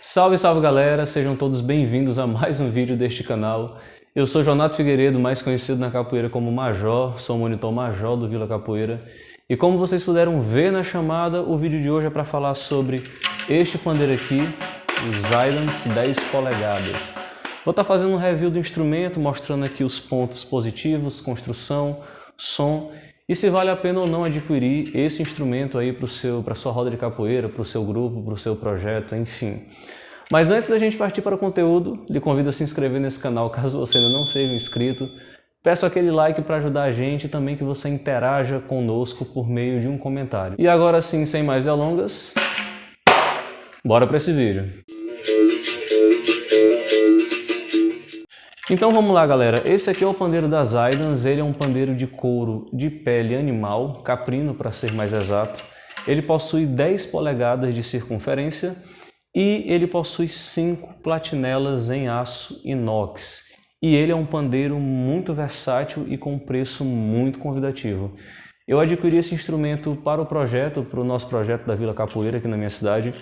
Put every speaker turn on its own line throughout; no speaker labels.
Salve, salve galera, sejam todos bem-vindos a mais um vídeo deste canal. Eu sou Jonato Figueiredo, mais conhecido na capoeira como Major, sou o monitor Major do Vila Capoeira. E como vocês puderam ver na chamada, o vídeo de hoje é para falar sobre este pandeiro aqui, o Zydance 10 polegadas. Vou estar fazendo um review do instrumento, mostrando aqui os pontos positivos, construção, som, e se vale a pena ou não adquirir esse instrumento aí para sua roda de capoeira, para o seu grupo, para o seu projeto, enfim. Mas antes da gente partir para o conteúdo, lhe convido a se inscrever nesse canal caso você ainda não seja inscrito. Peço aquele like para ajudar a gente e também que você interaja conosco por meio de um comentário. E agora sim, sem mais delongas, bora para esse vídeo. Então vamos lá galera, esse aqui é o pandeiro da Zydance, ele é um pandeiro de couro de pele animal, caprino para ser mais exato. Ele possui 10 polegadas de circunferência e ele possui 5 platinelas em aço inox. E ele é um pandeiro muito versátil e com preço muito convidativo. Eu adquiri esse instrumento para o nosso projeto da Vila Capoeira aqui na minha cidade.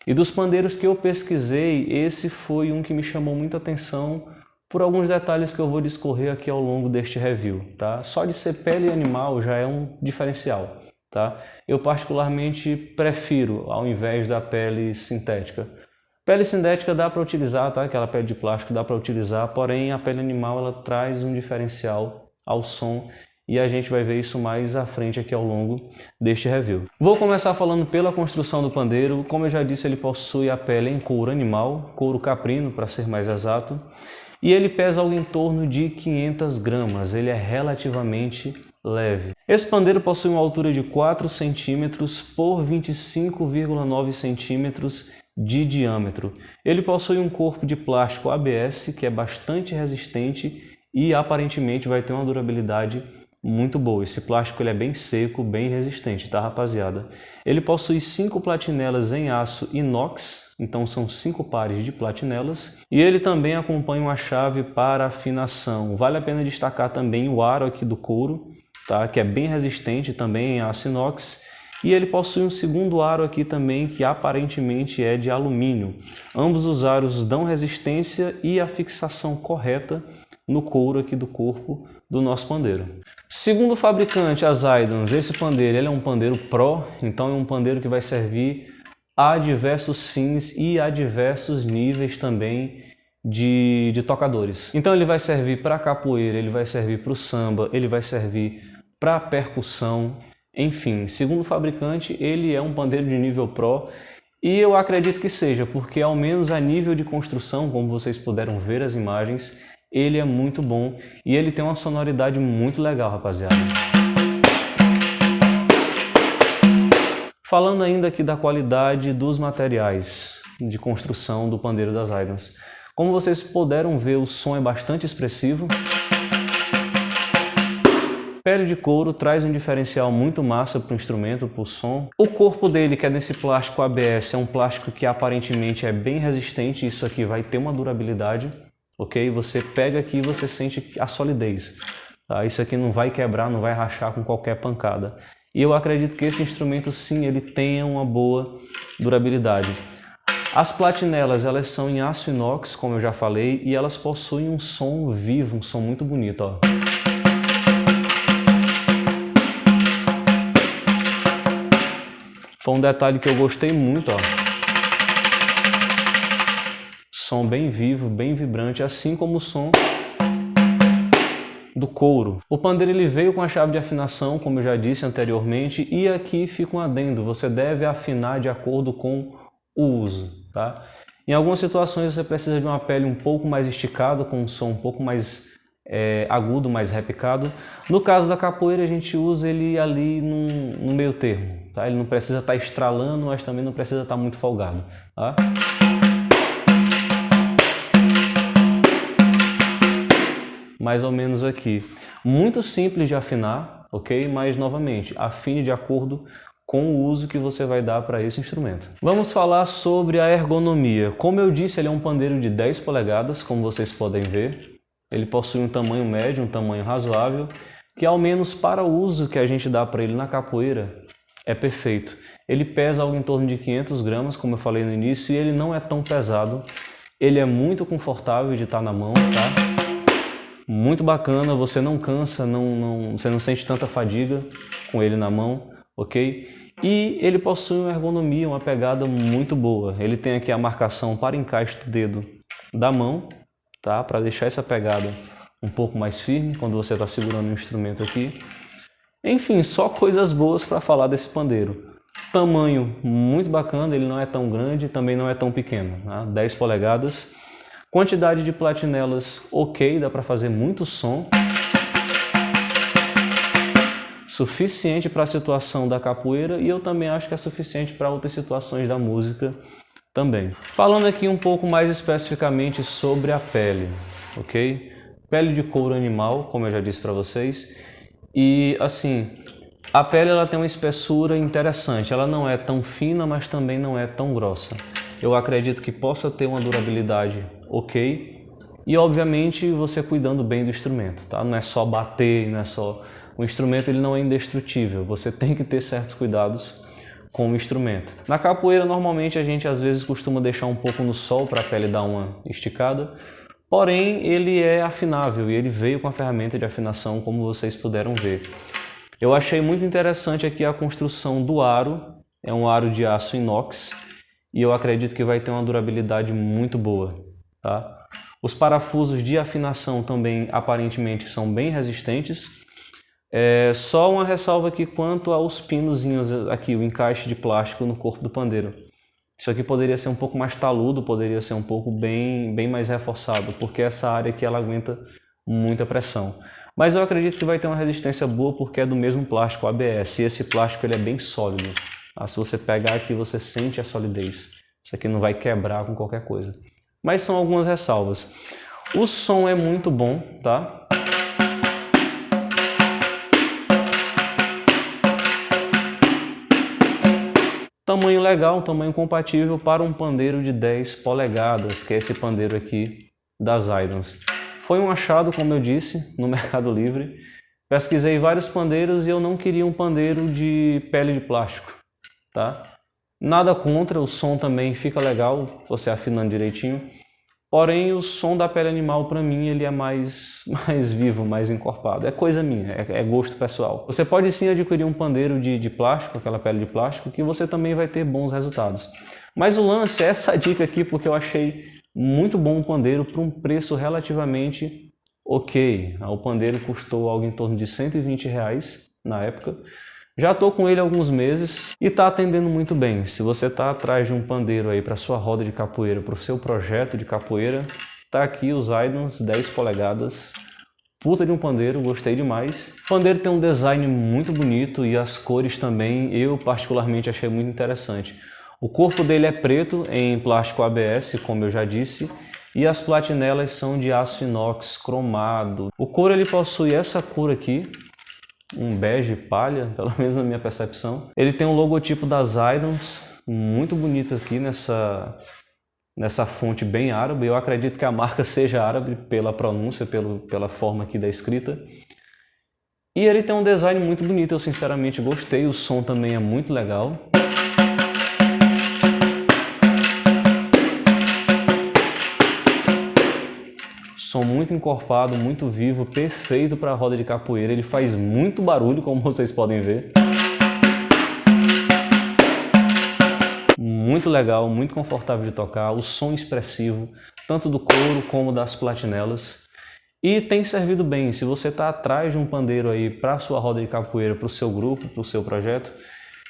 E dos pandeiros que eu pesquisei, esse foi um que me chamou muita atenção por alguns detalhes que eu vou discorrer aqui ao longo deste review, tá? Só de ser pele animal já é um diferencial, tá? Eu particularmente prefiro ao invés da pele sintética. Pele sintética dá para utilizar, tá? Aquela pele de plástico dá para utilizar, porém a pele animal ela traz um diferencial ao som e a gente vai ver isso mais à frente aqui ao longo deste review. Vou começar falando pela construção do pandeiro. Como eu já disse, ele possui a pele em couro animal, couro caprino para ser mais exato. E ele pesa algo em torno de 500 gramas, ele é relativamente leve. Esse pandeiro possui uma altura de 4 cm por 25,9 cm de diâmetro. Ele possui um corpo de plástico ABS que é bastante resistente e aparentemente vai ter uma durabilidade muito boa. Esse plástico ele é bem seco, bem resistente, tá rapaziada? Ele possui 5 platinelas em aço inox, então são 5 pares de platinelas. E ele também acompanha uma chave para afinação. Vale a pena destacar também o aro aqui do couro, tá? Que é bem resistente também em aço inox. E ele possui um segundo aro aqui também que aparentemente é de alumínio. Ambos os aros dão resistência e a fixação correta no couro aqui do corpo do nosso pandeiro. Segundo o fabricante, a Zydance, esse pandeiro ele é um pandeiro Pro, então é um pandeiro que vai servir a diversos fins e a diversos níveis também de tocadores. Então ele vai servir para capoeira, ele vai servir para o samba, ele vai servir para percussão, enfim, segundo o fabricante, ele é um pandeiro de nível Pro e eu acredito que seja, porque ao menos a nível de construção, como vocês puderam ver as imagens, ele é muito bom e ele tem uma sonoridade muito legal, rapaziada. Falando ainda aqui da qualidade dos materiais de construção do pandeiro das Zydance. Como vocês puderam ver, o som é bastante expressivo. Pele de couro traz um diferencial muito massa para o instrumento, para o som. O corpo dele, que é desse plástico ABS, é um plástico que aparentemente é bem resistente. Isso aqui vai ter uma durabilidade, ok? Você pega aqui e você sente a solidez. Tá? Isso aqui não vai quebrar, não vai rachar com qualquer pancada. E eu acredito que esse instrumento sim, ele tenha uma boa durabilidade. As platinelas, elas são em aço inox, como eu já falei, e elas possuem um som vivo, um som muito bonito, ó. Foi um detalhe que eu gostei muito, ó. Som bem vivo, bem vibrante, assim como o som do couro. O pandeiro ele veio com a chave de afinação, como eu já disse anteriormente, e aqui fica um adendo, você deve afinar de acordo com o uso, tá? Em algumas situações você precisa de uma pele um pouco mais esticada, com um som um pouco mais agudo, mais repicado. No caso da capoeira a gente usa ele ali no meio termo, tá? Ele não precisa estar estralando, mas também não precisa estar muito folgado, tá? Mais ou menos aqui. Muito simples de afinar, ok? Mas novamente, afine de acordo com o uso que você vai dar para esse instrumento. Vamos falar sobre a ergonomia. Como eu disse, ele é um pandeiro de 10 polegadas, como vocês podem ver. Ele possui um tamanho médio, um tamanho razoável, que ao menos para o uso que a gente dá para ele na capoeira, é perfeito. Ele pesa algo em torno de 500 gramas, como eu falei no início, e ele não é tão pesado. Ele é muito confortável de estar na mão, tá? Muito bacana, você não cansa, você não sente tanta fadiga com ele na mão, ok? E ele possui uma ergonomia, uma pegada muito boa. Ele tem aqui a marcação para encaixe do dedo da mão, tá? Para deixar essa pegada um pouco mais firme quando você está segurando o instrumento aqui. Enfim, só coisas boas para falar desse pandeiro. Tamanho muito bacana, ele não é tão grande, também não é tão pequeno, tá? 10 polegadas. Quantidade de platinelas ok, dá para fazer muito som. Suficiente para a situação da capoeira e eu também acho que é suficiente para outras situações da música também. Falando aqui um pouco mais especificamente sobre a pele, ok? Pele de couro animal, como eu já disse para vocês. E assim, a pele ela tem uma espessura interessante, ela não é tão fina, mas também não é tão grossa. Eu acredito que possa ter uma durabilidade ok, e obviamente você cuidando bem do instrumento, tá? Não é só bater, não é só... O instrumento ele não é indestrutível, você tem que ter certos cuidados com o instrumento. Na capoeira normalmente a gente às vezes costuma deixar um pouco no sol para a pele dar uma esticada, porém ele é afinável e ele veio com a ferramenta de afinação, como vocês puderam ver. Eu achei muito interessante aqui a construção do aro, é um aro de aço inox e eu acredito que vai ter uma durabilidade muito boa, tá? Os parafusos de afinação também aparentemente são bem resistentes. Só uma ressalva aqui quanto aos pinozinhos aqui, o encaixe de plástico no corpo do pandeiro. Isso aqui poderia ser um pouco mais taludo, poderia ser um pouco bem mais reforçado, porque essa área aqui ela aguenta muita pressão. Mas eu acredito que vai ter uma resistência boa porque é do mesmo plástico ABS e esse plástico ele é bem sólido. Se você pegar aqui você sente a solidez. Isso aqui não vai quebrar com qualquer coisa. Mas são algumas ressalvas. O som é muito bom, tá? Tamanho legal, um tamanho compatível para um pandeiro de 10 polegadas, que é esse pandeiro aqui das Zydons. Foi um achado, como eu disse, no Mercado Livre. Pesquisei vários pandeiros e eu não queria um pandeiro de pele de plástico, tá? Nada contra, o som também fica legal, você afinando direitinho. Porém, o som da pele animal, para mim, ele é mais vivo, mais encorpado. É coisa minha, é gosto pessoal. Você pode sim adquirir um pandeiro de plástico, aquela pele de plástico, que você também vai ter bons resultados. Mas o lance é essa dica aqui, porque eu achei muito bom o pandeiro por um preço relativamente ok. O pandeiro custou algo em torno de R$120 na época. Já estou com ele há alguns meses e está atendendo muito bem. Se você está atrás de um pandeiro aí para sua roda de capoeira, para o seu projeto de capoeira, tá aqui os Zydons 10 polegadas. Puta de um pandeiro, gostei demais. O pandeiro tem um design muito bonito e as cores também, eu particularmente achei muito interessante. O corpo dele é preto em plástico ABS, como eu já disse, e as platinelas são de aço inox cromado. O couro ele possui essa cor aqui, um bege palha, pelo menos na minha percepção. Ele tem um logotipo das Zydons, muito bonito aqui nessa fonte bem árabe. Eu acredito que a marca seja árabe pela pronúncia, pela forma aqui da escrita. E ele tem um design muito bonito, eu sinceramente gostei, o som também é muito legal. Som muito encorpado, muito vivo, perfeito para a roda de capoeira. Ele faz muito barulho, como vocês podem ver. Muito legal, muito confortável de tocar, o som expressivo, tanto do couro como das platinelas. E tem servido bem, se você está atrás de um pandeiro aí para a sua roda de capoeira, para o seu grupo, para o seu projeto,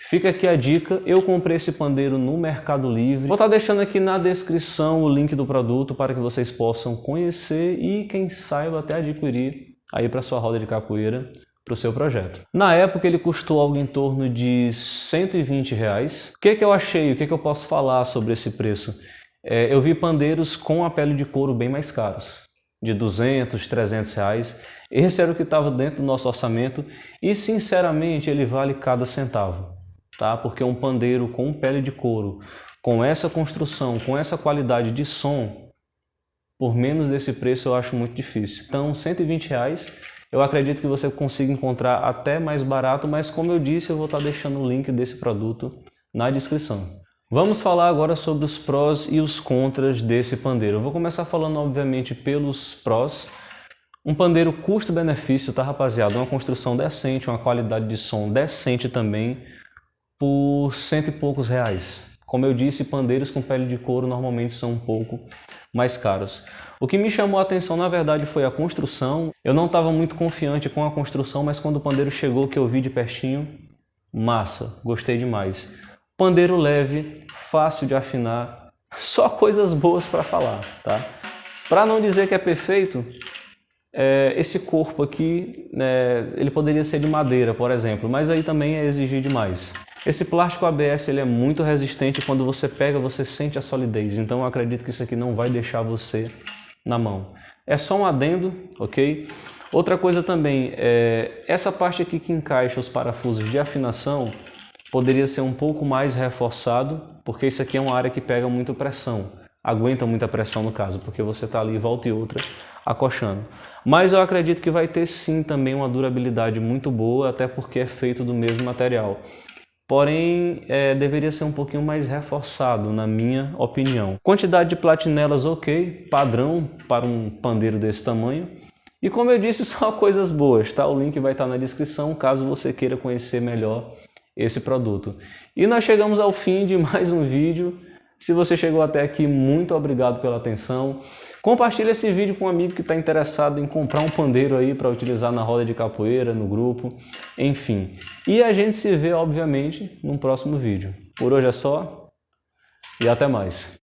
fica aqui a dica. Eu comprei esse pandeiro no Mercado Livre. Vou estar deixando aqui na descrição o link do produto para que vocês possam conhecer e quem saiba até adquirir aí para sua roda de capoeira, para o seu projeto. Na época ele custou algo em torno de R$120. O que eu achei? O que eu posso falar sobre esse preço? Eu vi pandeiros com a pele de couro bem mais caros, de R$200, R$300. Esse era o que estava dentro do nosso orçamento e sinceramente ele vale cada centavo. Tá? Porque um pandeiro com pele de couro, com essa construção, com essa qualidade de som, por menos desse preço eu acho muito difícil. Então R$120 Eu acredito que você consiga encontrar até mais barato, mas como eu disse, eu vou estar deixando o link desse produto na descrição. Vamos falar agora sobre os prós e os contras desse pandeiro. Eu vou começar falando, obviamente, pelos prós. Um pandeiro custo-benefício, tá, rapaziada? Uma construção decente, uma qualidade de som decente também, por R$100 e poucos. Como eu disse, pandeiros com pele de couro normalmente são um pouco mais caros. O que me chamou a atenção, na verdade, foi a construção. Eu não estava muito confiante com a construção, mas quando o pandeiro chegou, que eu vi de pertinho, massa, gostei demais. Pandeiro leve, fácil de afinar, só coisas boas para falar, tá? Para não dizer que é perfeito, esse corpo aqui, ele poderia ser de madeira, por exemplo, mas aí também é exigir demais. Esse plástico ABS ele é muito resistente, quando você pega você sente a solidez, então eu acredito que isso aqui não vai deixar você na mão. É só um adendo, ok? Outra coisa também, essa parte aqui que encaixa os parafusos de afinação poderia ser um pouco mais reforçado, porque isso aqui é uma área que pega muita pressão, aguenta muita pressão no caso, porque você está ali volta e outra acochando. Mas eu acredito que vai ter sim também uma durabilidade muito boa, até porque é feito do mesmo material. Porém, deveria ser um pouquinho mais reforçado, na minha opinião. Quantidade de platinelas ok, padrão para um pandeiro desse tamanho. E como eu disse, só coisas boas, tá? O link vai estar na descrição, caso você queira conhecer melhor esse produto. E nós chegamos ao fim de mais um vídeo. Se você chegou até aqui, muito obrigado pela atenção. Compartilhe esse vídeo com um amigo que está interessado em comprar um pandeiro aí para utilizar na roda de capoeira, no grupo, enfim. E a gente se vê, obviamente, num próximo vídeo. Por hoje é só e até mais.